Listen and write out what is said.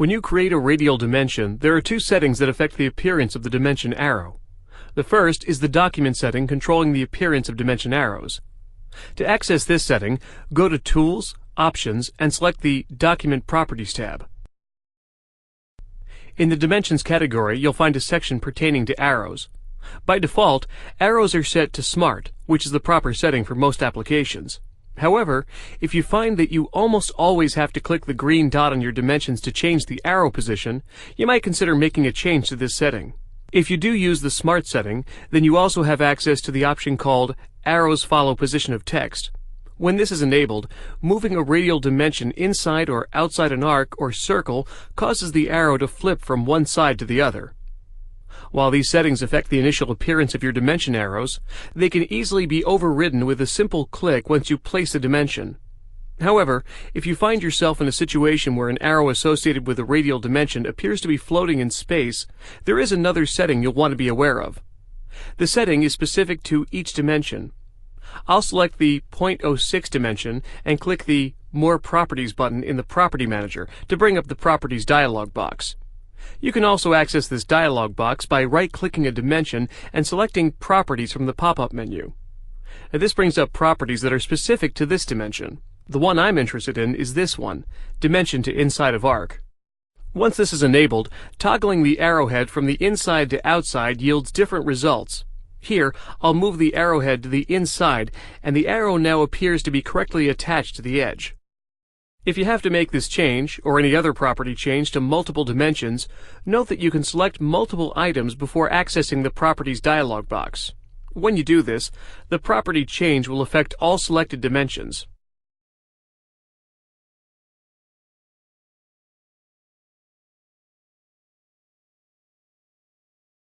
When you create a radial dimension, there are two settings that affect the appearance of the dimension arrow. The first is the document setting controlling the appearance of dimension arrows. To access this setting, go to Tools, Options, and select the Document Properties tab. In the Dimensions category, you'll find a section pertaining to arrows. By default, arrows are set to Smart, which is the proper setting for most applications. However, if you find that you almost always have to click the green dot on your dimensions to change the arrow position, you might consider making a change to this setting. If you do use the Smart setting, then you also have access to the option called Arrows Follow Position of Text. When this is enabled, moving a radial dimension inside or outside an arc or circle causes the arrow to flip from one side to the other. While these settings affect the initial appearance of your dimension arrows, they can easily be overridden with a simple click once you place a dimension. However, if you find yourself in a situation where an arrow associated with a radial dimension appears to be floating in space, there is another setting you'll want to be aware of. The setting is specific to each dimension. I'll select the 0.06 dimension and click the More Properties button in the Property Manager to bring up the Properties dialog box. You can also access this dialog box by right-clicking a dimension and selecting Properties from the pop-up menu. This brings up properties that are specific to this dimension. The one I'm interested in is this one, Dimension to Inside of Arc. Once this is enabled, toggling the arrowhead from the inside to outside yields different results. Here, I'll move the arrowhead to the inside, and the arrow now appears to be correctly attached to the edge. If you have to make this change, or any other property change to multiple dimensions, note that you can select multiple items before accessing the Properties dialog box. When you do this, the property change will affect all selected dimensions.